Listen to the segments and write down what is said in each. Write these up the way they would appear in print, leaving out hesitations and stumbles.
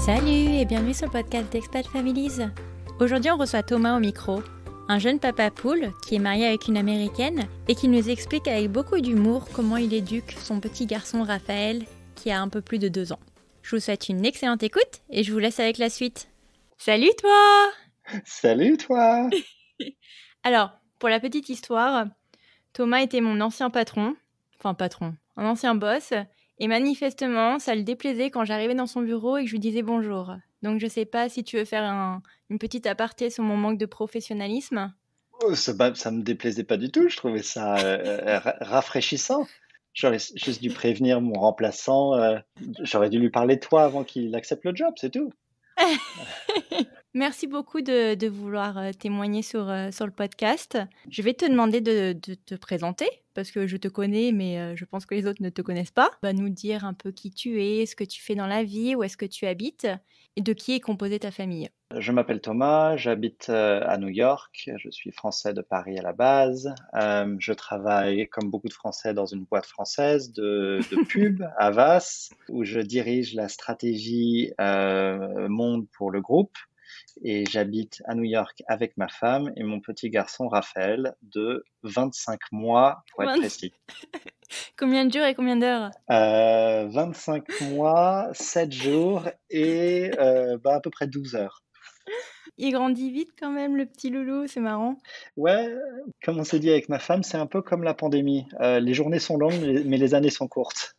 Salut et bienvenue sur le podcast d'Expat Families. Aujourd'hui, on reçoit Thomas au micro, un jeune papa poule qui est marié avec une Américaine et qui nous explique avec beaucoup d'humour comment il éduque son petit garçon Raphaël qui a un peu plus de 2 ans. Je vous souhaite une excellente écoute et je vous laisse avec la suite. Salut toi! Salut toi! Alors, pour la petite histoire, Thomas était mon ancien un ancien boss, et manifestement, ça le déplaisait quand j'arrivais dans son bureau et que je lui disais bonjour. Donc, je sais pas si tu veux faire une petite aparté sur mon manque de professionnalisme. Oh, ça me déplaisait pas du tout, je trouvais ça rafraîchissant. J'aurais juste dû prévenir mon remplaçant, j'aurais dû lui parler de toi avant qu'il accepte le job, c'est tout. Merci beaucoup de vouloir témoigner sur le podcast. Je vais te demander de te présenter, parce que je te connais, mais je pense que les autres ne te connaissent pas. Tu vas nous dire un peu qui tu es, ce que tu fais dans la vie, où est-ce que tu habites, et de qui est composée ta famille. Je m'appelle Thomas, j'habite à New York, je suis français de Paris à la base. Je travaille, comme beaucoup de Français, dans une boîte française de pub, Havas, où je dirige la stratégie monde pour le groupe. Et j'habite à New York avec ma femme et mon petit garçon Raphaël de 25 mois pour être précis. Combien de jours et combien d'heures? 25 mois, 7 jours et à peu près 12 heures. Il grandit vite quand même, le petit loulou, c'est marrant. Ouais, comme on s'est dit avec ma femme, c'est un peu comme la pandémie. Les journées sont longues, mais les années sont courtes.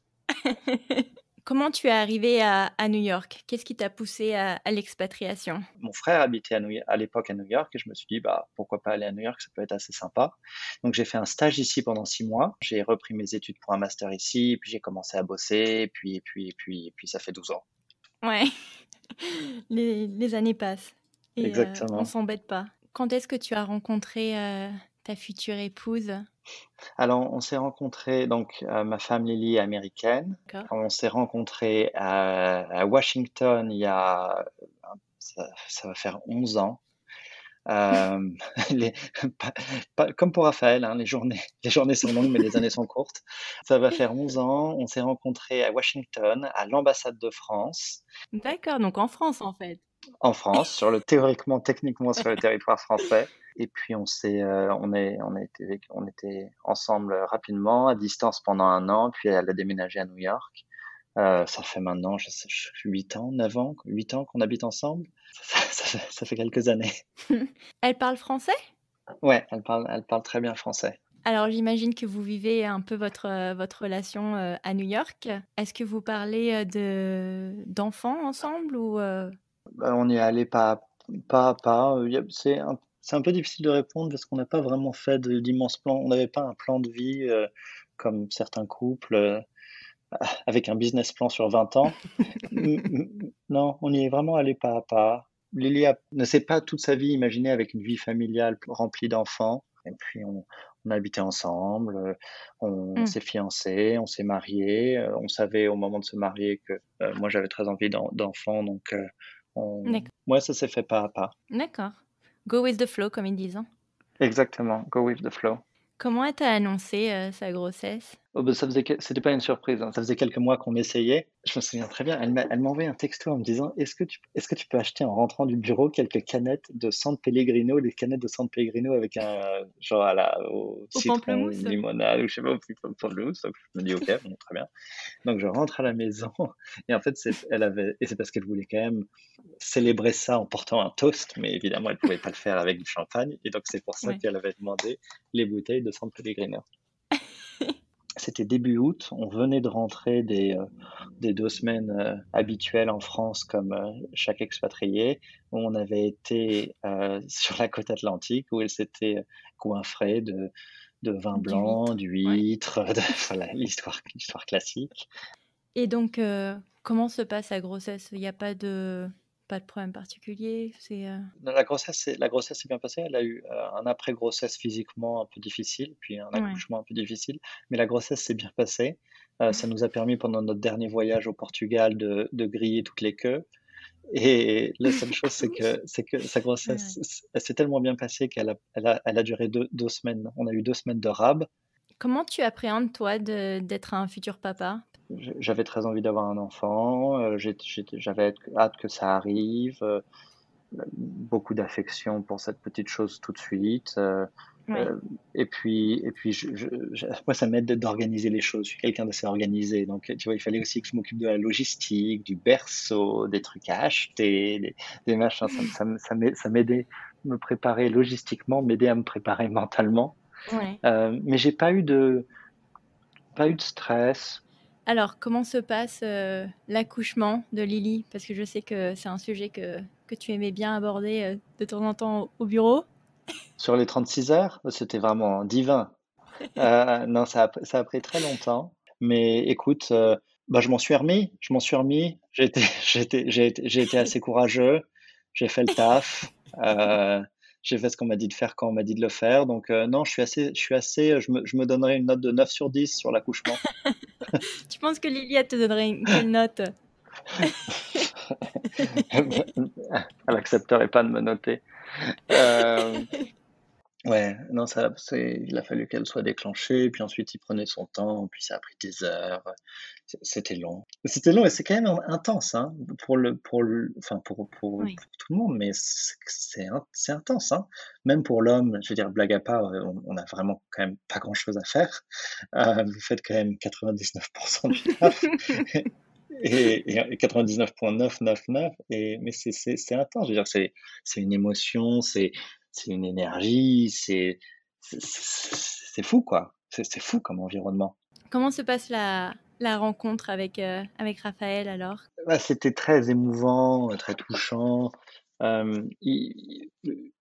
Comment tu es arrivé à New York? Qu'est-ce qui t'a poussé à l'expatriation? Mon frère habitait à l'époque à New York et je me suis dit, pourquoi pas aller à New York, ça peut être assez sympa. Donc j'ai fait un stage ici pendant 6 mois. J'ai repris mes études pour un master ici, puis j'ai commencé à bosser, et puis ça fait 12 ans. Ouais, les années passent et Exactement. on s'embête pas. Quand est-ce que tu as rencontré ta future épouse? Alors, on s'est rencontrés, donc ma femme Lily est américaine. D'accord. On s'est rencontrés à Washington il y a, ça va faire 11 ans. Les- comme pour Raphaël, hein, les journées sont longues, mais les années sont courtes. Ça va faire 11 ans. On s'est rencontrés à Washington, à l'ambassade de France, D'accord, donc en France en fait. en France, techniquement sur le territoire français. Et puis on était ensemble rapidement, à distance pendant 1 an, puis elle a déménagé à New York. Ça fait maintenant, 8 ans, 9 ans, 8 ans qu'on habite ensemble. Ça fait quelques années. Elle parle français? Ouais, elle parle très bien français. Alors j'imagine que vous vivez un peu votre relation à New York. Est-ce que vous parlez d'enfants ensemble ou On y est allé pas à pas. C'est un peu difficile de répondre parce qu'on n'a pas vraiment fait d'immenses plans. On n'avait pas un plan de vie comme certains couples avec un business plan sur 20 ans. Non, on y est vraiment allé pas à pas. Ne s'est pas toute sa vie imaginée avec une vie familiale remplie d'enfants. Et puis on a habité ensemble, on s'est fiancés, on s'est mariés. On savait au moment de se marier que moi j'avais très envie d'enfants, donc D'accord. ouais, ça s'est fait pas à pas. D'accord. Go with the flow, comme ils disent, hein. Exactement, go with the flow. Comment elle t'a annoncé sa grossesse? Oh c'était pas une surprise, hein. Ça faisait quelques mois qu'on essayait. Je me souviens très bien, elle m'a envoyé un texto en me disant: «Est-ce que tu peux acheter en rentrant du bureau quelques canettes de San Pellegrino?» Les canettes de San Pellegrino avec genre au Au citron, pamplemousse? limonade ou je sais pas, au pamplemousse. Donc je me dis: «OK, bon, très bien». Donc je rentre à la maison et en fait, c'est parce qu'elle voulait quand même célébrer ça en portant un toast, mais évidemment, elle pouvait pas le faire avec du champagne et donc c'est pour ça Ouais. qu'elle avait demandé les bouteilles de San Pellegrino. C'était début août, on venait de rentrer des 2 semaines habituelles en France comme chaque expatrié, où on avait été sur la côte atlantique, où elle s'était goinfrée de vin Du blanc, huître. Ouais. d'huîtres, voilà, l'histoire classique. Et donc, comment se passe la grossesse? Il y a pas de problème particulier? Non, la grossesse s'est bien passée. Elle a eu un après-grossesse physiquement un peu difficile, puis un Ouais. accouchement un peu difficile, mais la grossesse s'est bien passée. Ça nous a permis pendant notre dernier voyage au Portugal de griller toutes les queues. Et la seule chose, c'est que sa grossesse, Ouais. elle s'est tellement bien passée qu'elle a duré 2 semaines. On a eu 2 semaines de rab. Comment tu appréhendes toi d'être un futur papa? j'avais très envie d'avoir un enfant, j'avais hâte que ça arrive, beaucoup d'affection pour cette petite chose tout de suite. Ouais. Et puis, moi, ça m'aide d'organiser les choses. Je suis quelqu'un d'assez organisé. Donc, tu vois, il fallait aussi que je m'occupe de la logistique, du berceau, des trucs à acheter, des machins. Ça m'aidait me préparer logistiquement, m'aider à me préparer mentalement. Ouais. Mais j'ai pas eu de stress. Alors, comment se passe l'accouchement de Lily? Parce que je sais que c'est un sujet que tu aimais bien aborder de temps en temps au bureau. Sur les 36 heures, c'était vraiment divin. Non, ça a pris très longtemps, mais écoute, bah, je m'en suis remis. J'ai été j'ai été assez courageux, j'ai fait le taf, j'ai fait ce qu'on m'a dit de faire quand on m'a dit de le faire, donc non, je me donnerais une note de 9 sur 10 sur l'accouchement. Tu penses que Lily, elle te donnerait quelle note? Elle accepterait pas de me noter. Hem Ouais, non, il a fallu qu'elle soit déclenchée, puis ensuite il prenait son temps, puis ça a pris des heures, c'était long. C'était long et c'est quand même intense, hein, enfin Oui, pour tout le monde, mais c'est intense, hein. Même pour l'homme, je veux dire, blague à part, on a vraiment quand même pas grand-chose à faire. Vous faites quand même 99 du taf et 99,999 mais c'est intense. Je veux dire, c'est une émotion, c'est une énergie, c'est fou, quoi. C'est fou comme environnement. comment se passe la rencontre avec Raphaël alors? Bah, c'était très émouvant, très touchant. Il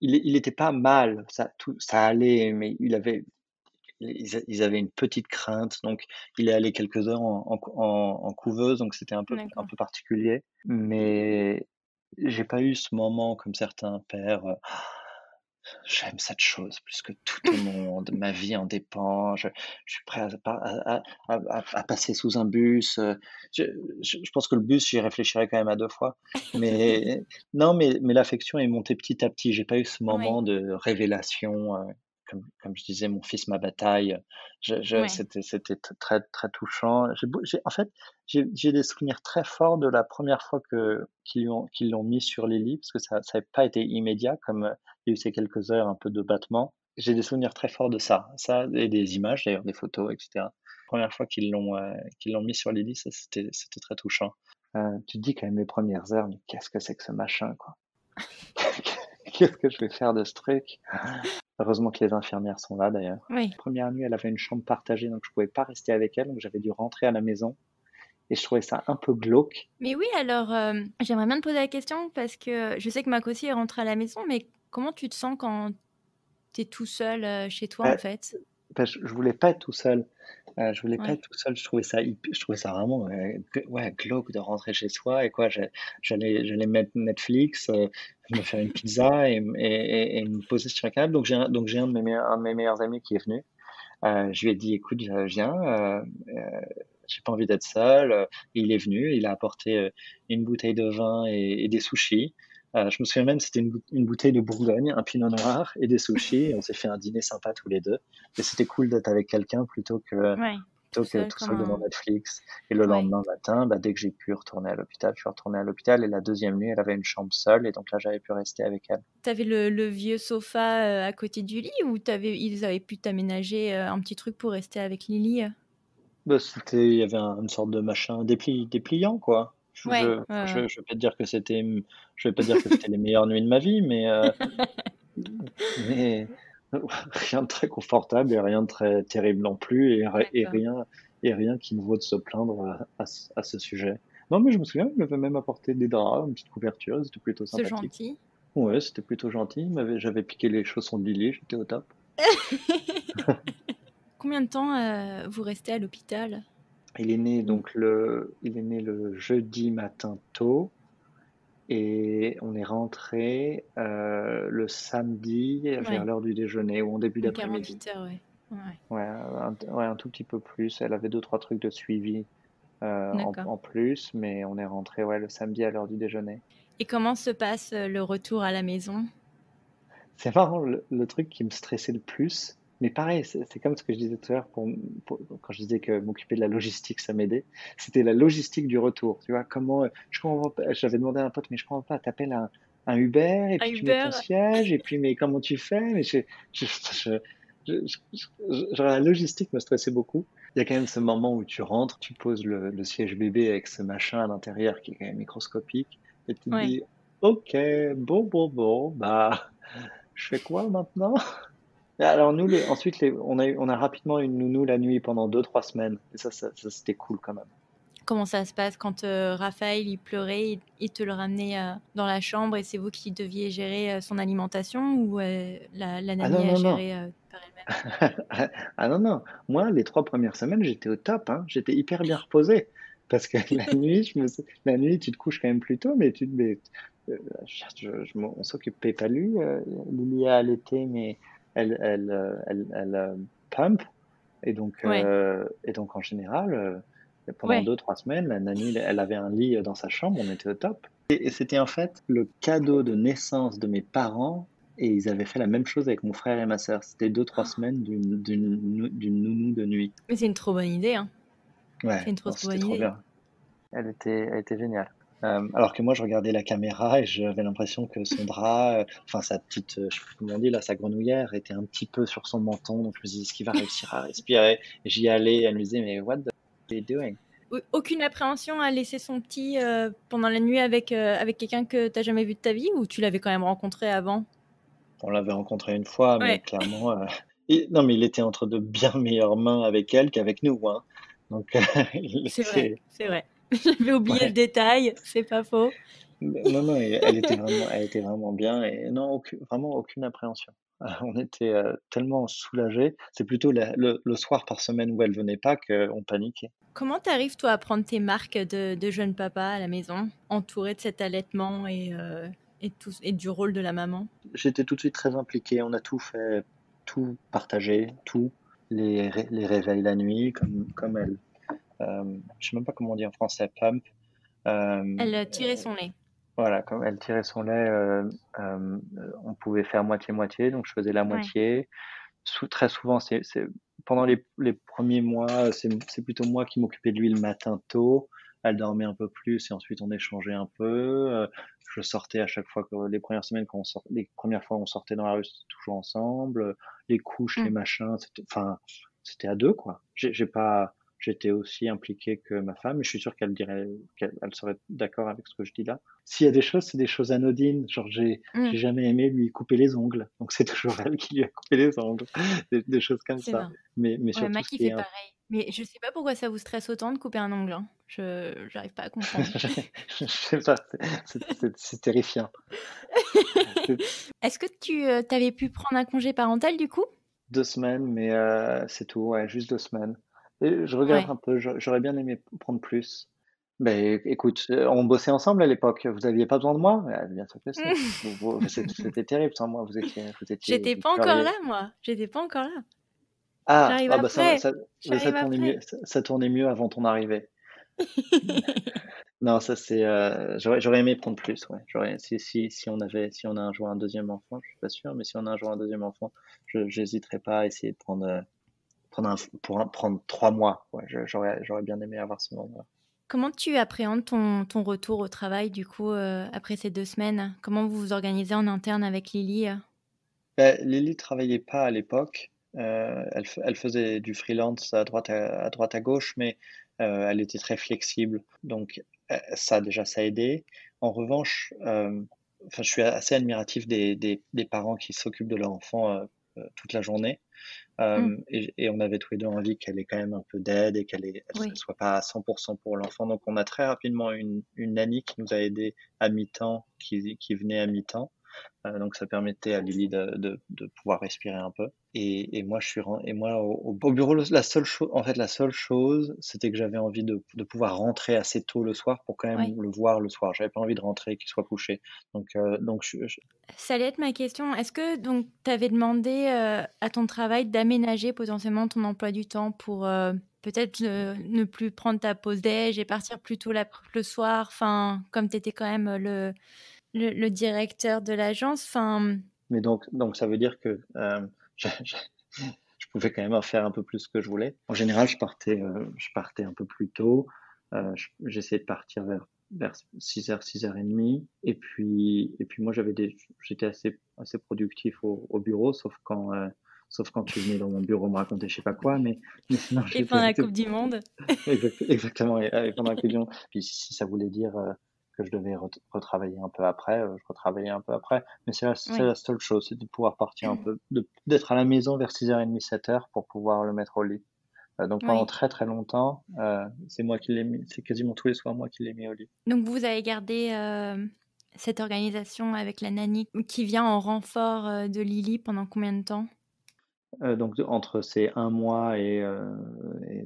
était pas mal, ça allait, mais ils avaient une petite crainte, donc il est allé quelques heures en couveuse, donc c'était un D'accord. peu particulier. Mais j'ai pas eu ce moment comme certains pères, «J'aime cette chose plus que tout au monde, ma vie en dépend, je suis prêt à passer sous un bus», je je pense que le bus, j'y réfléchirais quand même à 2 fois. Mais non, mais l'affection est montée petit à petit. J'ai pas eu ce Oui, moment de révélation, comme je disais: «Mon fils, ma bataille», ouais, c'était très, très touchant. J'ai en fait, j'ai des souvenirs très forts de la première fois qu'ils l'ont mis sur les lits, parce que ça a pas été immédiat comme, il y a eu ces quelques heures un peu de battement. J'ai des souvenirs très forts de ça et des images d'ailleurs, des photos et cetera. Première fois qu'ils l'ont mis sur les lits, ça c'était très touchant. Tu te dis quand même les premières heures: «Mais qu'est-ce que c'est que ce machin, quoi? Qu'est-ce que je vais faire de ce truc?» Heureusement que les infirmières sont là d'ailleurs. oui. Première nuit, elle avait une chambre partagée, donc je pouvais pas rester avec elle, donc j'avais dû rentrer à la maison et je trouvais ça un peu glauque. Mais oui, alors, j'aimerais bien te poser la question parce que je sais que Marc aussi est rentré à la maison, mais comment tu te sens quand tu es tout seul, chez toi, en Bah fait? je voulais pas être tout seul. Je voulais pas Ouais, être tout seul, je trouvais ça vraiment, ouais, glauque de rentrer chez soi et quoi, j'allais mettre Netflix, me faire une pizza et me poser sur un canapé. Donc j'ai un de mes meilleurs amis qui est venu. Je lui ai dit: «Écoute, viens, j'ai pas envie d'être seul», il est venu, il a apporté, une bouteille de vin et des sushis. Je me souviens même, c'était une bouteille de Bourgogne, un pinot noir et des sushis et on s'est fait un dîner sympa tous les 2 et c'était cool d'être avec quelqu'un ouais, tout seul tout comme seul devant un Netflix et le ouais. lendemain matin, bah, dès que j'ai pu retourner à l'hôpital, je suis retourné à l'hôpital et la deuxième nuit, elle avait une chambre seule et donc là, j'avais pu rester avec elle. Tu avais le vieux sofa, à côté du lit ou ils avaient pu t'aménager, un petit truc pour rester avec Lily? Bah, il y avait une sorte de machin dépliant, quoi. Ouais, ouais, ouais. Je vais pas te dire que je vais pas dire que c'était les meilleures nuits de ma vie, mais rien de très confortable et rien de très terrible non plus D'accord. et rien qui ne vaut de se plaindre à ce sujet. Non, mais je me souviens, il m'avait même apporté des draps, une petite couverture, c'était plutôt C'est sympathique. gentil. Ouais, c'était plutôt gentil. J'avais piqué les chaussons de Lily, j'étais au top. Combien de temps, vous restez à l'hôpital? Mmh. Il est né le jeudi matin tôt. Et on est rentré, le samedi vers Ouais, l'heure du déjeuner ou en début donc d'après-midi. 48 heures, ouais. Ouais, Ouais, un tout petit peu plus. Elle avait deux trois trucs de suivi, d'accord. en plus, mais on est rentré, ouais, le samedi à l'heure du déjeuner. Et comment se passe, le retour à la maison? C'est marrant, le truc qui me stressait le plus, Mais pareil, c'est comme ce que je disais tout à l'heure quand je disais que m'occuper de la logistique, ça m'aidait. C'était la logistique du retour. Tu vois, je comprends pas, j'avais demandé à un pote, mais je comprends pas, t'appelles un Uber et Un puis tu mets ton Uber? siège et puis mais comment tu fais? Mais je, je, genre la logistique me stressait beaucoup. Il y a quand même ce moment où tu rentres, tu poses le siège bébé avec ce machin à l'intérieur qui est quand même microscopique et tu te Ouais. dis, ok, bon, bah, je fais quoi maintenant? Alors nous, on a rapidement une nounou la nuit pendant 2, 3 semaines. Et ça, c'était cool quand même. Comment ça se passe quand Raphaël il pleurait, il te le ramenait dans la chambre et c'est vous qui deviez gérer son alimentation ou la Ah nanny non, a non, non. géré par elle-même? Ah non, non. Moi, les 3 premières semaines, j'étais au top, hein. J'étais hyper bien reposé. Parce que la nuit, tu te couches quand même plus tôt, euh, on s'occupait pas de lui. Lily a allaité, mais elle pump. Ouais, Et donc en général, pendant ouais. 2, 3 semaines, la nanny, elle avait un lit dans sa chambre, on était au top. Et c'était en fait le cadeau de naissance de mes parents, et ils avaient fait la même chose avec mon frère et ma sœur. C'était 2, 3 semaines d'une nounou de nuit. Mais c'est une trop bonne idée, hein. C'est Ouais, une trop non, trop c'était bonne trop idée. bien. Elle était géniale. Alors que moi, je regardais la caméra et j'avais l'impression que son drap, enfin sa petite, je sais pas comment on dit là, sa grenouillère était un petit peu sur son menton. Donc je me disais, est-ce qu'il va réussir à respirer? Et j'y allais, et elle me disait, mais what the f are you doing? Aucune appréhension à laisser son petit pendant la nuit avec quelqu'un que t'as jamais vu de ta vie ou tu l'avais quand même rencontré avant? On l'avait rencontré une fois, mais Ouais, clairement, non, mais il était entre de bien meilleures mains avec elle qu'avec nous, hein. Donc, il c'est vrai, était, c'est vrai. J'avais oublié le ouais. détail, c'est pas faux. Non, non, elle était vraiment bien et non, vraiment aucune appréhension. On était tellement soulagés. C'est plutôt le soir par semaine où elle venait pas qu'on paniquait. Comment t'arrives toi à prendre tes marques de jeune papa à la maison, entouré de cet allaitement et du rôle de la maman? J'étais tout de suite très impliqué. On a tout fait, tout partagé, tout. Les réveils la nuit, comme elle. Je sais même pas comment on dit en français, pump. Euh, Elle tirait son lait. Voilà, comme elle tirait son lait, on pouvait faire moitié-moitié, donc je faisais la Ouais. moitié. Très souvent, pendant les premiers mois, c'est plutôt moi qui m'occupais de lui le matin tôt. Elle dormait un peu plus et ensuite on échangeait un peu. Je sortais à chaque fois que les premières semaines, les premières fois où on sortait dans la rue, c'était toujours ensemble. Les couches, les Mm. machins, c'était à deux, quoi. J'étais aussi impliqué que ma femme, et je suis sûr qu'elle serait d'accord avec ce que je dis là. S'il y a des choses, c'est des choses anodines. Genre, Mm. j'ai jamais aimé lui couper les ongles. Donc, c'est toujours elle qui lui a coupé les ongles. Des choses comme C'est ça. marrant. Mais Ouais, surtout, ce Maki qui fait est un pareil. Mais je sais pas pourquoi ça vous stresse autant de couper un ongle, hein. J'arrive pas à comprendre. je sais pas, c'est terrifiant. C'est Est-ce que tu t'avais pu prendre un congé parental du coup? 2 semaines, mais c'est tout. Ouais, juste 2 semaines. Et je regarde Ouais. un peu. J'aurais bien aimé prendre plus. Mais écoute, on bossait ensemble à l'époque. Vous aviez pas besoin de moi? Bien sûr que si. C'était terrible sans moi. J'étais Vous pas encore là, pleuriez. moi. J'étais pas encore là. Ah, J'arrive ah bah après. ça J'arrive tournait mieux. après. Ça tournait mieux avant ton arrivée. Non, j'aurais aimé prendre plus, ouais. Si on a un jour un deuxième enfant, je suis pas sûr, mais si on a un jour un deuxième enfant, j'hésiterai pas à essayer de prendre 3 mois. Ouais, j'aurais bien aimé avoir ce moment-là. Comment tu appréhendes ton retour au travail du coup après ces 2 semaines? Comment vous vous organisez en interne avec Lily? Lily travaillait pas à l'époque. Elle faisait du freelance à droite à gauche, mais elle était très flexible. Donc ça déjà ça a aidé. En revanche, enfin je suis assez admiratif des parents qui s'occupent de leur enfant toute la journée. Mm. Et on avait tous les deux envie qu'elle ait quand même un peu d'aide et elle Oui. soit pas à 100% pour l'enfant. Donc on a très rapidement une nanny qui nous a aidé à mi-temps, qui venait à mi-temps. Donc ça permettait à Lily de pouvoir respirer un peu. Et moi, au bureau, la seule chose, c'était que j'avais envie de pouvoir rentrer assez tôt le soir pour quand Ouais. même le voir le soir. J'avais pas envie de rentrer, qu'il soit couché. Donc Ça allait être ma question. Est-ce que donc tu avais demandé à ton travail d'aménager potentiellement ton emploi du temps pour peut-être ne plus prendre ta pause déj et partir plus tôt le soir, enfin, comme tu étais quand même le directeur de l'agence, enfin, mais donc ça veut dire que je pouvais quand même faire un peu plus ce que je voulais. En général, je partais un peu plus tôt. J'essayais de partir vers 6h, 6h30. Et puis moi, j'étais assez productif au bureau, sauf quand tu venais dans mon bureau me raconter je sais pas quoi, mais sinon, Et pendant la Coupe du Monde? exactement, et pendant la cuisine. Puis si ça voulait dire que je devais retravailler un peu après, je retravaillais un peu après. Mais c'est Oui, la seule chose, c'est de pouvoir partir un peu, d'être à la maison vers 6h30, 7h pour pouvoir le mettre au lit. Donc pendant oui. très très longtemps, c'est moi qui l'ai mis, c'est quasiment tous les soirs moi qui l'ai mis au lit. Donc vous avez gardé, cette organisation avec la nanny qui vient en renfort, de Lily pendant combien de temps? Donc entre ces 1 mois et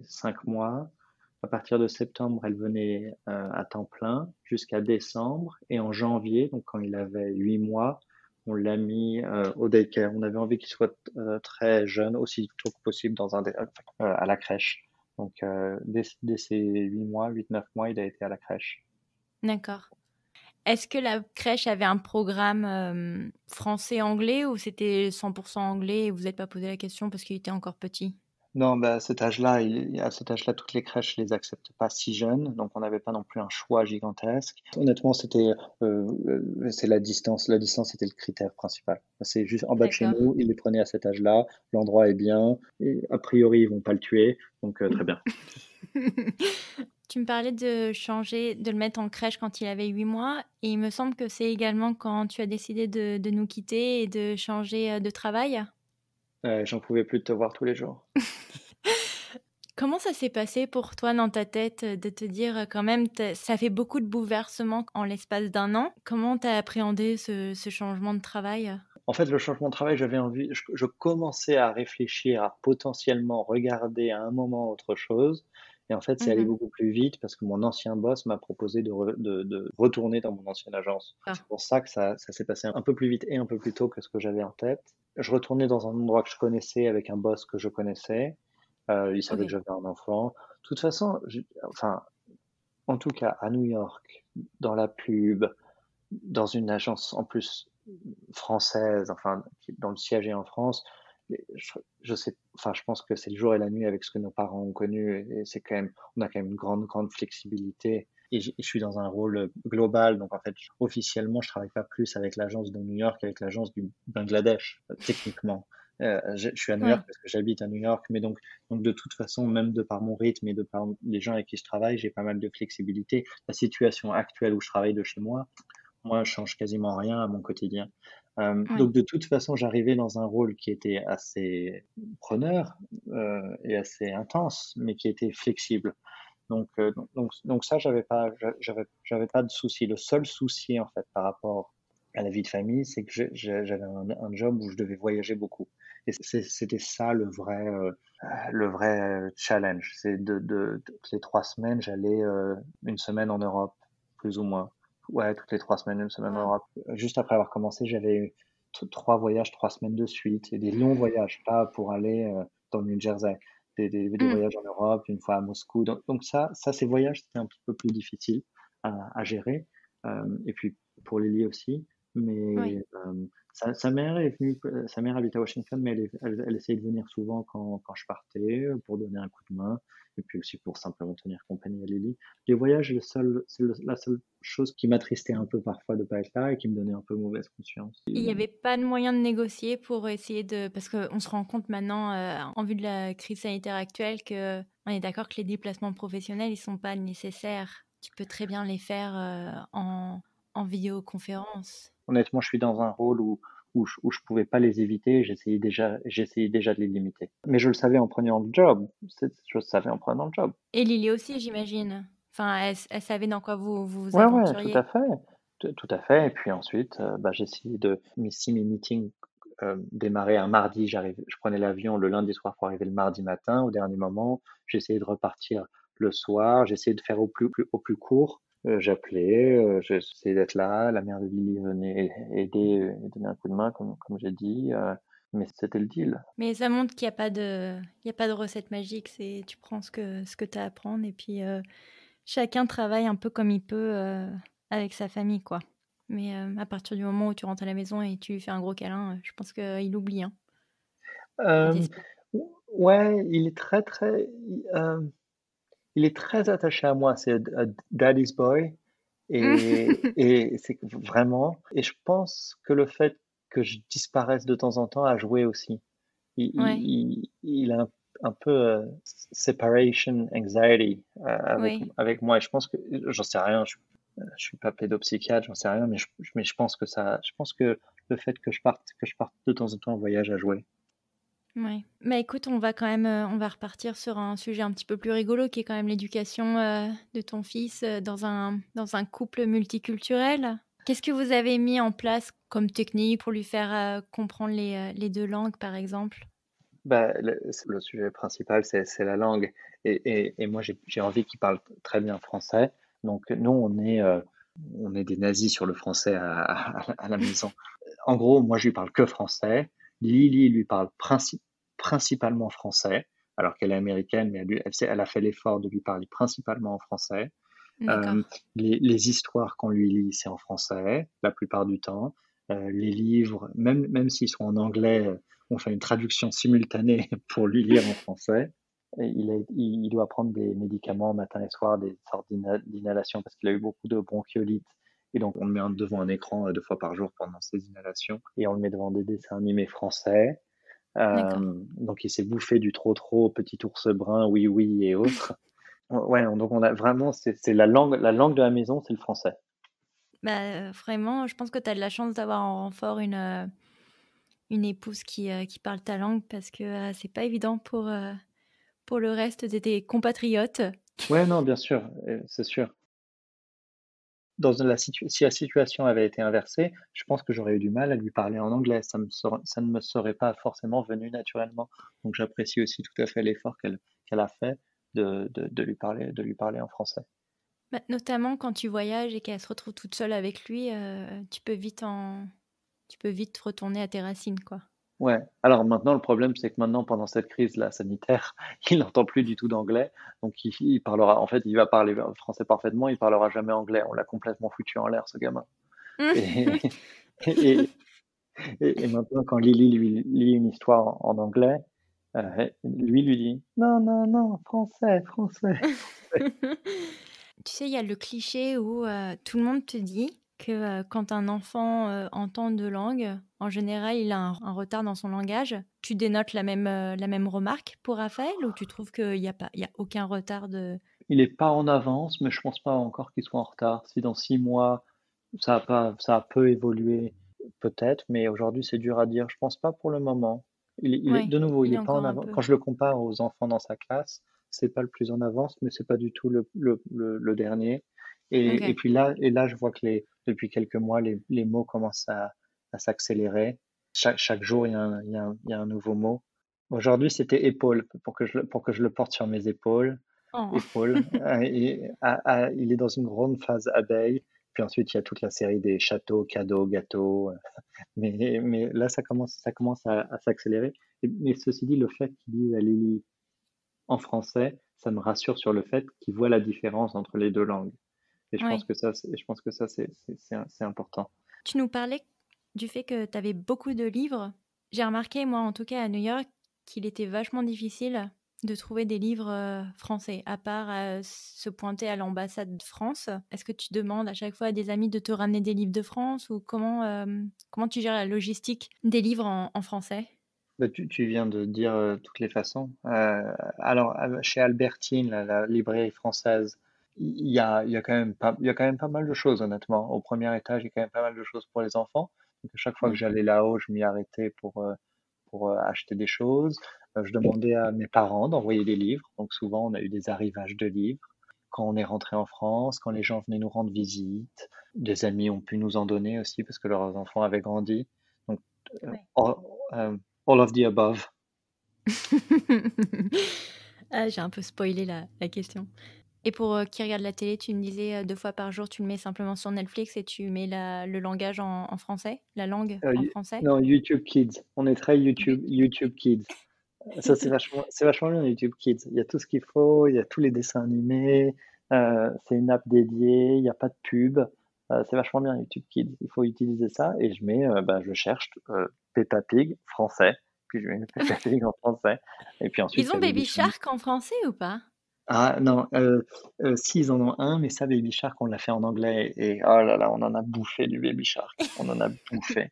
5 mois, à partir de septembre, elle venait à temps plein jusqu'à décembre. Et en janvier, donc quand il avait 8 mois, on l'a mis au daycare. On avait envie qu'il soit très jeune, aussi tôt que possible à la crèche. Donc dès ses 8 mois, 8, 9 mois, il a été à la crèche. D'accord. Est-ce que la crèche avait un programme, français-anglais ou c'était 100 anglais et vous êtes pas posé la question parce qu'il était encore petit? Non, bah, à cet âge-là, toutes les crèches les acceptent pas si jeunes, donc on n'avait pas non plus un choix gigantesque. Honnêtement, c'est la distance. La distance était le critère principal. C'est juste en bas de chez D'accord. nous, ils les prenaient à cet âge-là, l'endroit est bien, et a priori, ils vont pas le tuer, donc très bien. Tu me parlais de le mettre en crèche quand il avait 8 mois et il me semble que c'est également quand tu as décidé de nous quitter et de changer, de travail? J'en pouvais plus de te voir tous les jours. Comment ça s'est passé pour toi dans ta tête, de te dire, quand même ça fait beaucoup de bouleversements en l'espace d'un an? Comment tu as appréhendé ce changement de travail? En fait, le changement de travail, je commençais à réfléchir à potentiellement regarder à un moment autre chose. Et en fait, c'est allé Mmh. beaucoup plus vite parce que mon ancien boss m'a proposé de retourner dans mon ancienne agence. Ah, C'est pour ça que ça s'est passé un peu plus vite et un peu plus tôt que ce que j'avais en tête. Je retournais dans un endroit que je connaissais avec un boss que je connaissais. Il savait que OK. j'avais un enfant. De toute façon, enfin, en tout cas, à New York, dans la pub, dans une agence en plus française, enfin, dont le siège est en France, je sais, enfin, je pense que c'est le jour et la nuit avec ce que nos parents ont connu, et c'est quand même, on a quand même une grande flexibilité. Et je suis dans un rôle global, donc en fait, officiellement, je travaille pas plus avec l'agence de New York qu'avec l'agence du Bangladesh, techniquement. Je suis à New Oui. York parce que j'habite à New York, mais donc de toute façon, même de par mon rythme et de par les gens avec qui je travaille, j'ai pas mal de flexibilité. La situation actuelle où je travaille de chez moi, je change quasiment rien à mon quotidien. Oui. Donc de toute façon, j'arrivais dans un rôle qui était assez preneur et assez intense, mais qui était flexible. Donc ça, j'avais pas de souci. Le seul souci en fait par rapport à la vie de famille, c'est que j'avais un job où je devais voyager beaucoup. Et c'était ça le vrai challenge. C'est toutes les 3 semaines, j'allais une semaine en Europe, plus ou moins. Ouais, toutes les 3 semaines, une semaine en Waouh. Europe. Juste après avoir commencé, j'avais eu 3 voyages, 3 semaines de suite, et des longs voyages, pas pour aller dans le New Jersey, des Mmh. voyages en Europe, une fois à Moscou. Donc ces voyages, c'était un petit peu plus difficile à gérer. Et puis pour Lily aussi. Oui. Mais sa mère est venue, sa mère habite à Washington, mais elle essayait de venir souvent quand je partais pour donner un coup de main, et puis aussi pour simplement tenir compagnie à Lily. Les voyages, la seule chose qui m'attristait un peu parfois de pas être là et qui me donnait un peu mauvaise conscience. Il y avait pas de moyen de négocier pour essayer de parce qu'on se rend compte maintenant, en vue de la crise sanitaire actuelle qu'on est d'accord que les déplacements professionnels, ils sont pas nécessaires. Tu peux très bien les faire, en vidéoconférence. Honnêtement, je suis dans un rôle où je pouvais pas les éviter. J'essayais déjà de les limiter. Mais je le savais en prenant le job. Je le savais en prenant le job. Et Lily aussi, j'imagine? Enfin, elle savait dans quoi vous vous Ouais, tout à aventuriez? fait. Tout à fait. Et puis ensuite, bah, j'essayais si mes meetings démarraient un mardi, je prenais l'avion le lundi soir pour arriver le mardi matin au dernier moment. J'essayais de repartir le soir. J'essayais de faire au plus court. J'appelais, j'essayais d'être là. La mère de Lily venait aider, donner un coup de main, comme j'ai dit. Mais c'était le deal. Mais ça montre qu'il y a pas de recette magique, c'est tu prends ce que tu as à prendre et puis, chacun travaille un peu comme il peut, avec sa famille, quoi. Mais, à partir du moment où tu rentres à la maison et tu lui fais un gros câlin, je pense qu'il oublie, hein. Enfin, Euh, j'espère. Ouais, il est très attaché à moi. C'est a daddy's boy et c'est vraiment et je pense que le fait que je disparaisse de temps en temps a joué aussi. Ouais, Il a un peu, separation anxiety, oui. avec moi et je pense que j'en sais rien, je suis pas pédopsychiatre, j'en sais rien, mais je pense que le fait que je parte de temps en temps en voyage a joué. Ouais. Bah, écoute, on va quand même, on va repartir sur un sujet un petit peu plus rigolo qui est quand même l'éducation, de ton fils, dans un couple multiculturel. Qu'est-ce que vous avez mis en place comme technique pour lui faire, comprendre les 2 langues, par exemple? Bah, le sujet principal, c'est la langue et moi j'ai envie qu'il parle très bien français. Donc nous, on est des nazis sur le français à la maison. En gros, moi je lui parle que français. Lily lui parle principalement français, alors qu'elle est américaine, mais elle a fait l'effort de lui parler principalement en français. D'accord. Les histoires qu'on lui lit, c'est en français, la plupart du temps. Les livres, même s'ils sont en anglais, on fait une traduction simultanée pour lui lire en français. Et il doit prendre des médicaments matin et soir, des sortes d'inhalation parce qu'il a eu beaucoup de bronchiolite. Et donc, on le met devant un écran 2 fois par jour pendant ses inhalations. Et on le met devant des dessins animés français. D'accord. Donc, il s'est bouffé du trop, petit ours brun, oui, oui et autres. Ouais, donc on a vraiment, c'est la langue de la maison, c'est le français. Bah, vraiment, je pense que tu as de la chance d'avoir en renfort une épouse qui parle ta langue parce que, c'est pas évident pour le reste de tes compatriotes. Ouais, non, bien sûr, c'est sûr. Si la situation avait été inversée, je pense que j'aurais eu du mal à lui parler en anglais. Ça ne me serait pas forcément venu naturellement. Donc j'apprécie aussi tout à fait l'effort qu'elle a fait de lui parler en français. Bah, notamment quand tu voyages et qu'elle se retrouve toute seule avec lui, tu peux vite retourner à tes racines, quoi. Ouais. Alors maintenant, le problème, c'est que maintenant, pendant cette crise-là sanitaire, il n'entend plus du tout d'anglais. Donc il parlera, en fait, il va parler français parfaitement, il parlera jamais anglais. On l'a complètement foutu en l'air, ce gamin. Et, et, et maintenant, quand Lily lui lit une histoire en anglais, lui dit: «Non, non, non, français, français». Tu sais, il y a le cliché où, tout le monde te dit que, quand un enfant, entend 2 langues, en général, il a un retard dans son langage. Tu dénotes la même remarque pour Raphaël ou tu trouves qu'il y a aucun retard de Il est pas en avance, mais je pense pas encore qu'il soit en retard. Si dans 6 mois, ça a peu évolué, peut-être, mais aujourd'hui, c'est dur à dire. Je pense pas pour le moment. ouais, De nouveau, il il est est pas en encore un avance. peu Quand je le compare aux enfants dans sa classe, c'est pas le plus en avance, mais c'est pas du tout le dernier. Et OK, puis là, je vois que depuis quelques mois, les mots commencent à s'accélérer. Chaque jour, il y a un nouveau mot. Aujourd'hui, c'était épaule, pour que je le porte sur mes oh. épaules. Il est dans une grande phase abeille. Puis ensuite, il y a toute la série des châteaux, cadeaux, gâteaux. Mais là, ça commence à s'accélérer. Mais ceci dit, le fait qu'il dise à Lily en français, ça me rassure sur le fait qu'il voit la différence entre les deux langues. Et Oui. je pense que ça, c'est important. Tu nous parlais du fait que tu avais beaucoup de livres. J'ai remarqué, moi, en tout cas à New York, qu'il était vachement difficile de trouver des livres français, à part se pointer à l'ambassade de France. Est-ce que tu demandes à chaque fois à des amis de te ramener des livres de France ou comment tu gères la logistique des livres en français? Bah, tu viens de dire toutes les façons. Alors, chez Albertine, la librairie française, il y a quand même il y a quand même pas mal de choses, honnêtement. Au premier étage, il y a quand même pas mal de choses pour les enfants. Donc, à chaque fois que Ouais. j'allais là-haut, je m'y arrêtais pour acheter des choses. Je demandais à mes parents d'envoyer des livres. Donc, souvent, on a eu des arrivages de livres. Quand on est rentré en France, quand les gens venaient nous rendre visite, des amis ont pu nous en donner aussi parce que leurs enfants avaient grandi. Donc, euh, Ouais. all, euh, all of the above. Ah, j'ai un peu spoilé la question. Et pour, qui regarde la télé, tu me disais, 2 fois par jour, tu le mets simplement sur Netflix et tu mets le langage en français? La langue en français? Non, YouTube Kids. On est très YouTube Kids. Ça, c'est vachement bien, YouTube Kids. Il y a tout ce qu'il faut, il y a tous les dessins animés, c'est une app dédiée, il n'y a pas de pub. C'est vachement bien, YouTube Kids. Il faut utiliser ça et je cherche Peppa Pig français puis je vais mettre la télé en français. Et puis ensuite, Ils il y ont a Baby Baby Shark. Shark en français ou pas? Ah non, si ils en ont un, mais ça, Baby Shark, on l'a fait en anglais et oh là là, on en a bouffé du Baby Shark. On en a bouffé.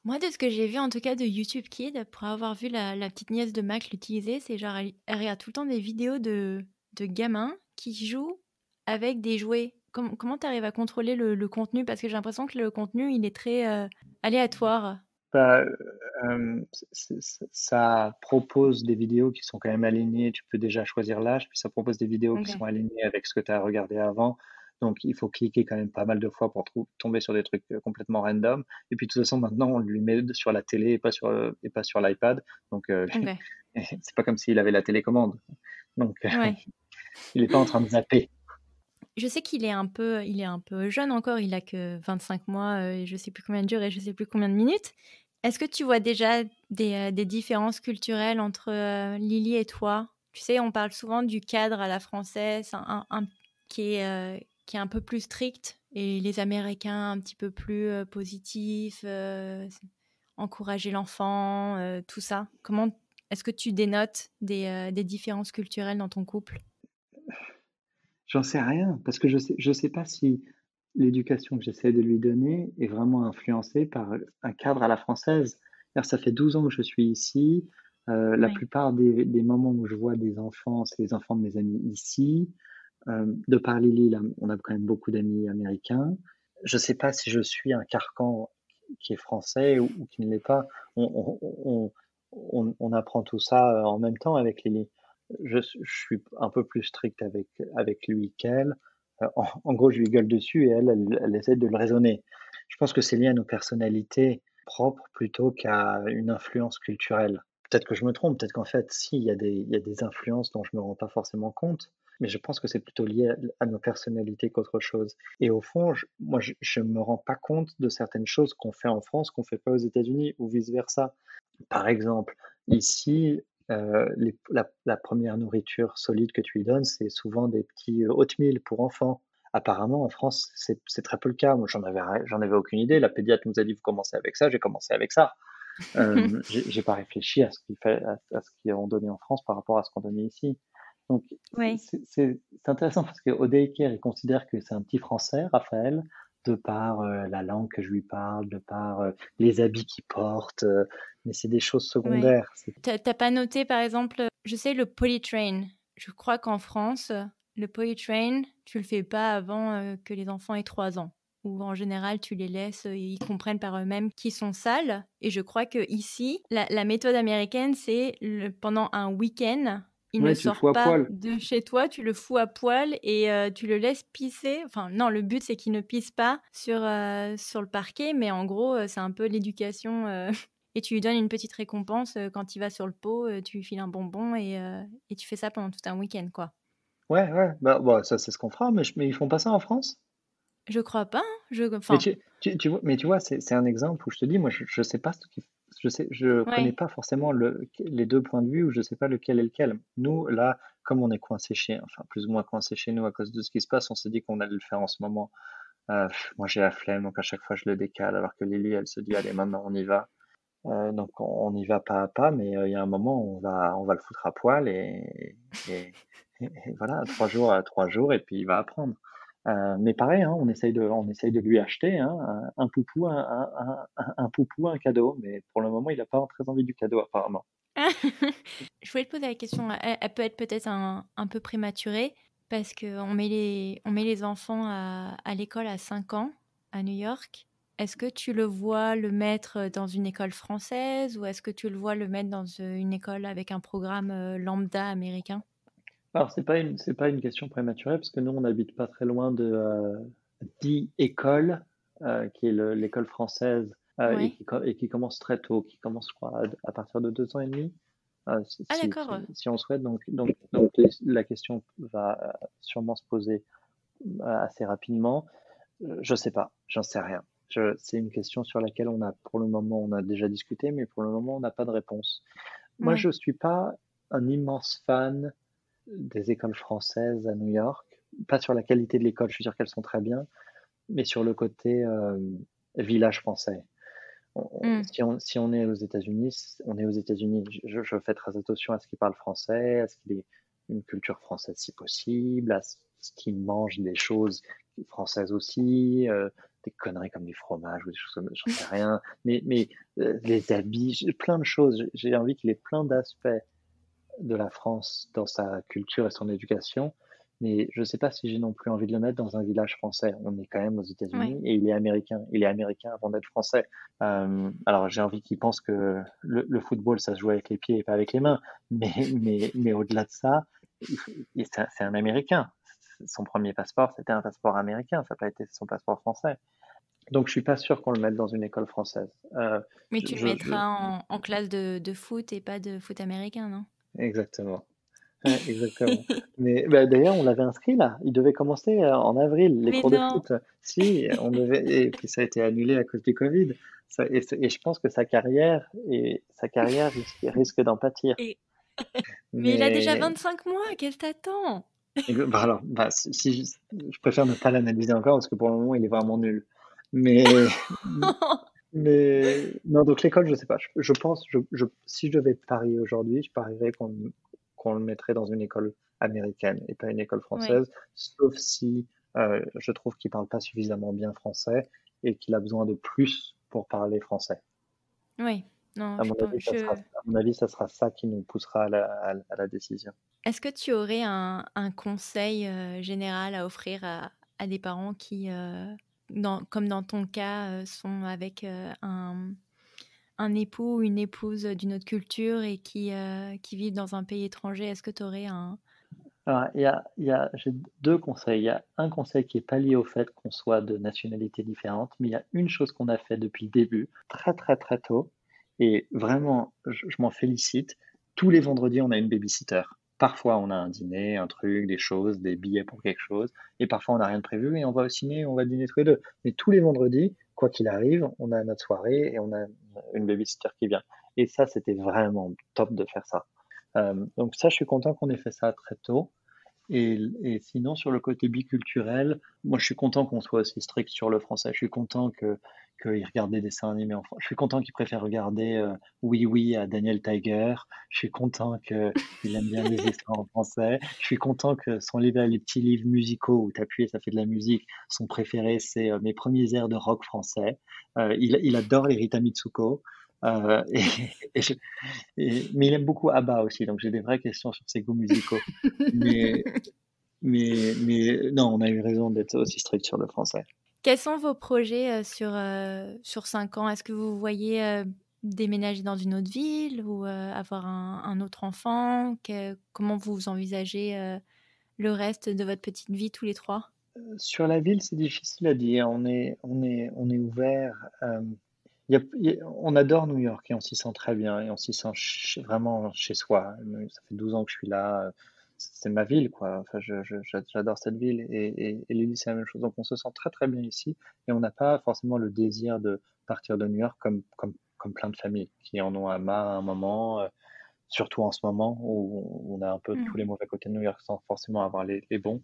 Moi, de ce que j'ai vu, en tout cas de YouTube Kids, pour avoir vu la petite nièce de Mac l'utiliser, c'est genre, elle regarde tout le temps des vidéos de gamins qui jouent avec des jouets. Comment tu arrives à contrôler le contenu? Parce que j'ai l'impression que le contenu, il est très aléatoire. Bah, ça propose des vidéos qui sont quand même alignées. Tu peux déjà choisir l'âge, puis ça propose des vidéos qui Ok. sont alignées avec ce que tu as regardé avant. Donc, il faut cliquer quand même pas mal de fois pour tomber sur des trucs complètement random. Et puis, de toute façon, maintenant, on lui met sur la télé et pas sur l'iPad. Donc, Ok. c'est pas comme s'il avait la télécommande. Donc, Ouais. il est pas en train de zapper. Je sais il est un peu jeune encore, il a que 25 mois, et je sais plus combien de jours et je sais plus combien de minutes. Est-ce que tu vois déjà des différences culturelles entre, Lily et toi? Tu sais, on parle souvent du cadre à la française, qui est, qui est un peu plus strict et les Américains un petit peu plus, positifs, encourager l'enfant, tout ça. Comment est-ce que tu dénotes des différences culturelles dans ton couple? J'en sais rien, parce que je sais pas si l'éducation que j'essaie de lui donner est vraiment influencée par un cadre à la française. C'est-à-dire, ça fait 12 ans que je suis ici. La Oui, plupart des moments où je vois des enfants, c'est les enfants de mes amis ici. De par Lily, là, on a quand même beaucoup d'amis américains. Je sais pas si je suis un carcan qui est français ou qui ne l'est pas. On apprend tout ça en même temps avec Lily. Je suis un peu plus strict avec lui qu'elle. En gros, je lui gueule dessus et elle essaie de le raisonner. Je pense que c'est lié à nos personnalités propres plutôt qu'à une influence culturelle. Peut-être que je me trompe, peut-être qu'en fait, si, il y a des influences dont je me rends pas forcément compte, mais je pense que c'est plutôt lié à nos personnalités qu'autre chose. Et au fond, je me rends pas compte de certaines choses qu'on fait en France qu'on fait pas aux États-Unis ou vice-versa. Par exemple, ici, la première nourriture solide que tu lui donnes, c'est souvent des petits oatmeal pour enfants. Apparemment, en France, c'est très peu le cas. Moi, j'en avais aucune idée. La pédiatre nous a dit, vous commencez avec ça, j'ai commencé avec ça. J'ai pas réfléchi à ce à ce qu'ils ont donné en France par rapport à ce qu'on donnait ici. Donc, ouais. c'est intéressant parce qu'au daycare, ils considèrent que c'est un petit Français, Raphaël, de par la langue que je lui parle, de par les habits qu'il porte, mais c'est des choses Ouais. secondaires. T'as pas noté, par exemple, je sais le potty train. Je crois qu'en France, le potty train, tu le fais pas avant que les enfants aient 3 ans. Ou en général, tu les laisses, ils comprennent par eux-mêmes qu'ils sont sales. Et je crois que ici, la méthode américaine, c'est pendant un week-end, il ne Ouais, tu le sort fous à pas poil. de chez toi, tu le fous à poil et tu le laisses pisser. Enfin, non, le but, c'est qu'il ne pisse pas sur le parquet, mais en gros, c'est un peu l'éducation. Et tu lui donnes une petite récompense quand il va sur le pot, tu lui files un bonbon et tu fais ça pendant tout un week-end, quoi. Ouais, ouais, bah, ça c'est ce qu'on fera, mais ils font pas ça en France. Je crois pas, hein, Mais enfin, tu vois, c'est un exemple où je te dis, moi, je sais pas je connais ouais. pas forcément les deux points de vue ou je sais pas lequel est lequel. Nous, là, comme on est coincé enfin, plus ou moins coincé chez nous à cause de ce qui se passe, on s'est dit qu'on allait le faire en ce moment. Moi, j'ai la flemme, donc à chaque fois, je le décale, alors que Lily, elle se dit, allez, maintenant, on y va. Donc, on y va pas à pas, mais il y a un moment où on va le foutre à poil et, et voilà, 3 jours à 3 jours, et puis il va apprendre. Mais pareil, hein, on essaye de lui acheter hein, un poupou, un poupou, un cadeau. Mais pour le moment, il n'a pas très envie du cadeau, apparemment. Je voulais te poser la question, elle peut être peut-être un peu prématurée parce qu'on met les enfants à l'école à 5 ans à New York. Est-ce que tu le vois le mettre dans une école française ou est-ce que tu le vois le mettre dans une école avec un programme lambda américain? Alors, c'est pas une question prématurée, parce que nous, on n'habite pas très loin de The École, qui est l'école française, Ouais. et qui commence très tôt, qui commence, je crois, à partir de 2 ans et demi. Ah d'accord. Si on souhaite. La question va sûrement se poser assez rapidement. Je sais pas, j'en sais rien. C'est une question sur laquelle pour le moment, on a déjà discuté, mais pour le moment, on n'a pas de réponse. Moi, Ouais. je suis pas un immense fan des écoles françaises à New York. Pas sur la qualité de l'école, je suis sûr qu'elles sont très bien, mais sur le côté village français. Mmh. Si on est aux États-Unis, on est aux États-Unis. Je fais très attention à ce qu'ils parlent français, à ce qu'il ait une culture française si possible, à ce qu'ils mangent des choses françaises aussi, des conneries comme du fromage ou des choses comme j'en sais rien. Les habits, plein de choses. J'ai envie qu'il ait plein d'aspects de la France dans sa culture et son éducation. Mais je ne sais pas si j'ai non plus envie de le mettre dans un village français. On est quand même aux Ouais. États-Unis et il est américain. Il est américain avant d'être français. Alors j'ai envie qu'il pense que le football, ça se joue avec les pieds et pas avec les mains. Mais au-delà de ça, c'est un Américain. Son premier passeport, c'était un passeport américain. Ça n'a pas été son passeport français. Donc je suis pas sûr qu'on le mette dans une école française. Mais tu le mettras en classe de foot et pas de foot américain, non? Exactement. Ouais, exactement. Mais bah, d'ailleurs, on l'avait inscrit là. Il devait commencer en avril, les Mais cours de non! foot. Si, on devait, et puis ça a été annulé à cause du Covid. Et je pense que sa carrière risque d'en pâtir. Et mais il a déjà Mais 25 mois, qu'est-ce que t'attends? bah alors, bah, si je préfère ne pas l'analyser encore parce que pour le moment, il est vraiment nul. Mais mais non, donc l'école, je sais pas. Je pense, si je devais parier aujourd'hui, je parierais qu'on le mettrait dans une école américaine et pas une école Ouais, française, sauf si je trouve qu'il parle pas suffisamment bien français et qu'il a besoin de plus pour parler français. ouais. Non, À mon avis, ça sera ça qui nous poussera à la décision. est-ce que tu aurais un conseil, général à offrir à des parents qui, comme dans ton cas, sont avec, un époux ou une épouse d'une autre culture et qui vivent dans un pays étranger? Est-ce que tu aurais un Alors, j'ai deux conseils. Il y a un conseil qui est pas lié au fait qu'on soit de nationalités différentes, mais il y a une chose qu'on a fait depuis le début, très très très tôt, et vraiment, je m'en félicite. Tous les vendredis, on a une babysitter. Parfois, on a un dîner, un truc, des choses, des billets pour quelque chose, et parfois, on n'a rien de prévu et on va au ciné, on va dîner tous les deux. Mais tous les vendredis, quoi qu'il arrive, on a notre soirée et on a une babysitter qui vient. Et ça, c'était vraiment top de faire ça. Donc ça, je suis content qu'on ait fait ça très tôt. Et sinon, sur le côté biculturel, moi, je suis content qu'on soit aussi strict sur le français. Je suis content qu'il regarde des dessins animés en français. Je suis content qu'il préfère regarder Oui Oui à Daniel Tiger. Je suis content qu'il aime bien les histoires en français. Je suis content que son livre, les petits livres musicaux où tu appuies et ça fait de la musique, son préféré, c'est Mes premiers airs de rock français. Il adore les Rita Mitsuko. Et, et je- mais il aime beaucoup ABBA aussi, donc j'ai des vraies questions sur ses goûts musicaux. Mais, mais non, on a eu raison d'être aussi strict sur le français. Quels sont vos projets, sur 5 ans? Est-ce que vous voyez, déménager dans une autre ville ou, avoir un autre enfant? Comment vous envisagez, le reste de votre petite vie tous les 3? Sur la ville, c'est difficile à dire. On est ouvert. On adore New York et on s'y sent très bien et on s'y sent vraiment chez soi. Ça fait 12 ans que je suis là. C'est ma ville, quoi. Enfin, j'adore cette ville et Lily, c'est la même chose. Donc, on se sent très, très bien ici et on n'a pas forcément le désir de partir de New York comme plein de familles qui en ont marre à un moment, surtout en ce moment où on a un peu tous Mmh. les mauvais côtés de New York sans forcément avoir les bons.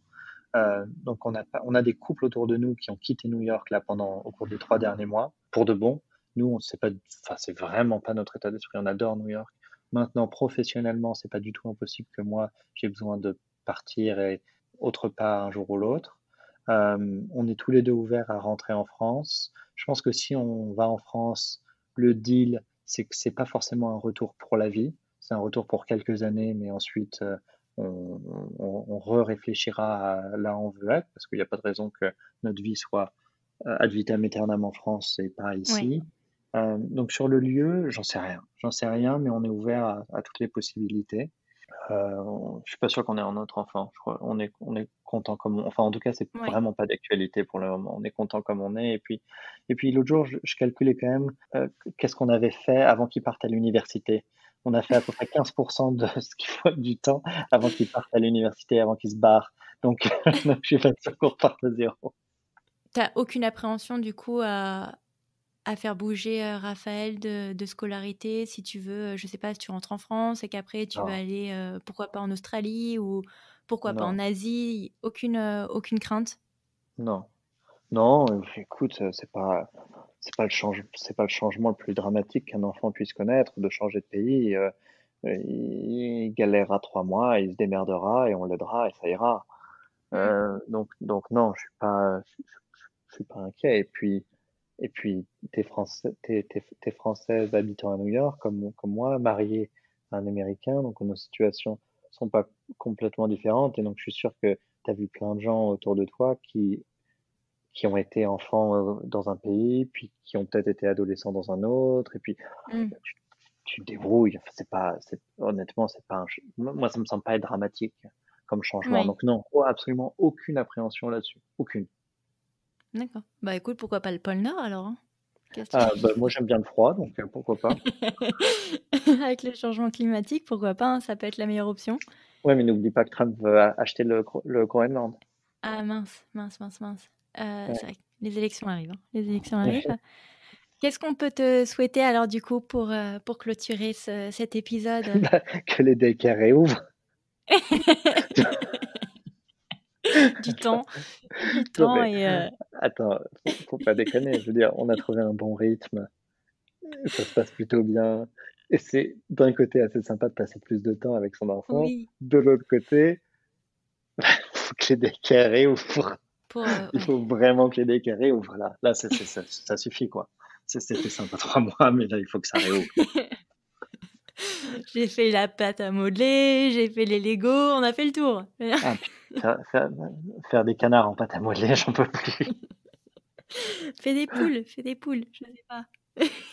Donc on a des couples autour de nous qui ont quitté New York là au cours des 3 derniers mois pour de bon. Nous, on sait pas, enfin c'est vraiment pas notre état d'esprit. On adore New York. Maintenant, professionnellement, c'est pas du tout impossible que moi j'ai besoin de partir et autre part un jour ou l'autre. On est tous les deux ouverts à rentrer en France. Je pense que si on va en France, le deal, c'est que c'est pas forcément un retour pour la vie. C'est un retour pour quelques années, mais ensuite, on réfléchira à là où on veut être, parce qu'il n'y a pas de raison que notre vie soit ad vitam aeternam en France et pas Ouais. ici. Donc sur le lieu, j'en sais rien, mais on est ouvert à toutes les possibilités. Je suis pas sûr qu'on ait un autre enfant. On est content enfin en tout cas c'est Ouais. vraiment pas d'actualité pour le moment. On est content comme on est. Et puis l'autre jour je calculais quand même qu'est-ce qu'on avait fait avant qu'il parte à l'université. On a fait à peu près 15% de ce qu'il faut du temps avant qu'il parte à l'université, avant qu'il se barre. Donc, donc je suis pas sûr qu'on reparte à zéro. Tu aucune appréhension du coup à faire bouger, Raphaël de scolarité si tu veux, je sais pas, si tu rentres en France et qu'après tu vas Non, aller, pourquoi pas en Australie ou pourquoi pas en non, Asie? Aucune crainte? non, non. Écoute, c'est pas le changement le plus dramatique qu'un enfant puisse connaître, de changer de pays. Il galérera 3 mois, il se démerdera et on l'aidera et ça ira. Mm. Donc non, je suis pas inquiet. Et puis t'es française habitant à New York, comme moi, mariée à un Américain, donc nos situations sont pas complètement différentes. Et donc je suis sûr que tu as vu plein de gens autour de toi qui ont été enfants dans un pays, puis qui ont peut-être été adolescents dans un autre, et puis Mm. tu, tu te débrouilles. Enfin, honnêtement, c'est pas moi, ça me semble pas être dramatique comme changement. Oui, Donc non, absolument aucune appréhension là-dessus. Aucune. d'accord. Bah écoute, pourquoi pas le pôle Nord alors, hein? Qu'est-ce Ah, que bah, moi, j'aime bien le froid, donc pourquoi pas. Avec le changement climatique, pourquoi pas, hein, ça peut être la meilleure option. Ouais, mais n'oublie pas que Trump veut acheter le Groenland. Ah mince, mince, mince, mince. Ouais. C'est vrai que les élections arrivent, hein. Les élections arrivent. Qu'est-ce qu'on peut te souhaiter alors du coup pour clôturer cet épisode? Bah, que les daycares réouvrent. Du temps, du Non, temps mais et attends, faut pas déconner. Je veux dire, on a trouvé un bon rythme. Ça se passe plutôt bien. Et c'est d'un côté assez sympa de passer plus de temps avec son enfant. oui, De l'autre côté, faut que les daycares réouvrent. Il ouais. faut vraiment que les daycares réouvrent là. Là, ça suffit quoi. C'était sympa 3 mois, mais là, il faut que ça réouvre. J'ai fait la pâte à modeler, j'ai fait les Lego, on a fait le tour. Ah, puis faire des canards en pâte à modeler, j'en peux plus. Fais des poules, je sais pas.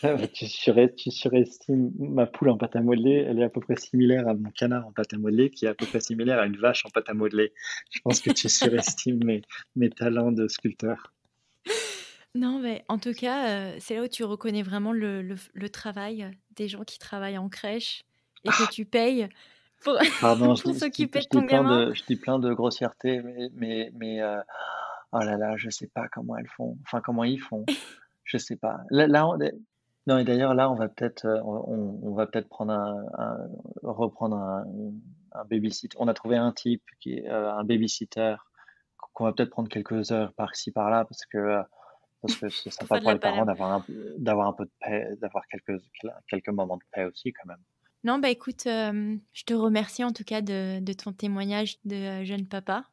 Ah bah, tu surestimes ma poule en pâte à modeler. Elle est à peu près similaire à mon canard en pâte à modeler, qui est à peu près similaire à une vache en pâte à modeler. Je pense que tu surestimes mes talents de sculpteur. Non, mais en tout cas, c'est là où tu reconnais vraiment le travail des gens qui travaillent en crèche et que tu payes pour, Pardon, pour s'occuper de ton gamin. je dis plein de grossièretés, oh là là, je sais pas comment elles font. Enfin, comment ils font. Je sais pas. Non, et d'ailleurs, là, on va peut-être, on va peut-être reprendre un babysitter. On a trouvé un type qui est un babysitter qu'on va peut-être prendre quelques heures par-ci par-là parce que c'est Pour sympa faire de pour la les parents palme. d'avoir un peu de paix, d'avoir quelques moments de paix aussi quand même. Non, bah écoute, je te remercie en tout cas de ton témoignage de jeune papa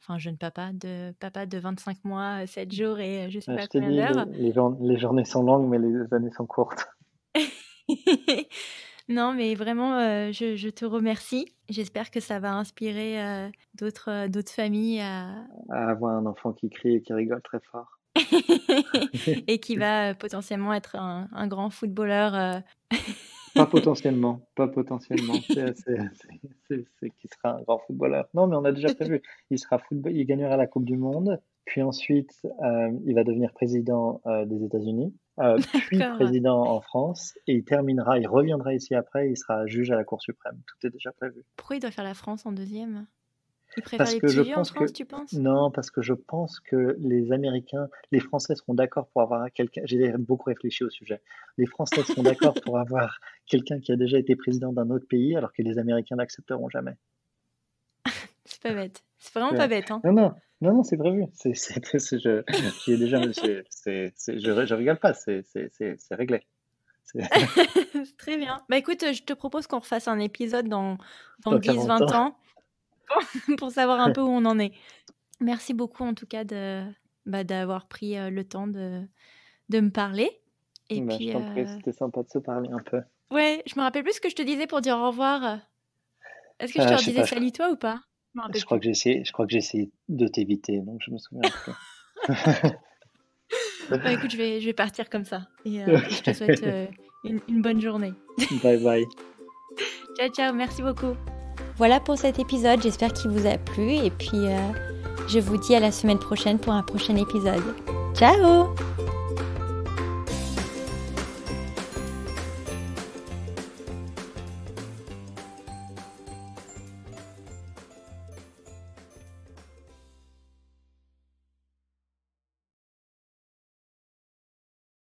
de 25 mois, 7 jours et je sais Ouais, pas je t'ai combien dit, d'heures. les journées sont longues, mais les années sont courtes. Non, mais vraiment, je te remercie. J'espère que ça va inspirer d'autres familles À avoir un enfant qui crie et qui rigole très fort. et qui va potentiellement être un grand footballeur. Pas potentiellement. C'est qu'il sera un grand footballeur. Non, mais on a déjà prévu. Il gagnera la Coupe du Monde, puis ensuite il va devenir président des États-Unis, puis D'accord. président en France, et il reviendra ici après, il sera juge à la Cour suprême. Tout est déjà prévu. Pourquoi il doit faire la France en deuxième? Il préfère Parce les que je petits vieux en pense France, que tu penses? non, parce que je pense que les Français seront d'accord pour avoir quelqu'un. J'ai beaucoup réfléchi au sujet. Les Français seront d'accord pour avoir quelqu'un qui a déjà été président d'un autre pays, alors que les Américains n'accepteront jamais. C'est pas bête. C'est vraiment pas Ouais. bête, hein. Non, non, non, non, c'est prévu. J'y ai déjà, je rigole pas. C'est réglé. C'est C'est très bien. Bah écoute, je te propose qu'on refasse un épisode dans dans 40 10-20 ans. ans pour savoir un peu où on en est. Merci beaucoup en tout cas d'avoir pris le temps de me parler. Et Ben, je puis, t'en prie, c'était sympa de se parler un peu. ouais, je me rappelle plus ce que je te disais pour dire au revoir. Est-ce que je te Je sais redisais pas. salut toi ou pas? Je me rappelle plus. Je crois que j'ai essayé de t'éviter, donc je me souviens plus. Bah écoute, je vais partir comme ça. Et je te souhaite une bonne journée. Bye bye. Ciao, ciao, merci beaucoup. Voilà pour cet épisode, j'espère qu'il vous a plu. Et puis, je vous dis à la semaine prochaine pour un prochain épisode. Ciao!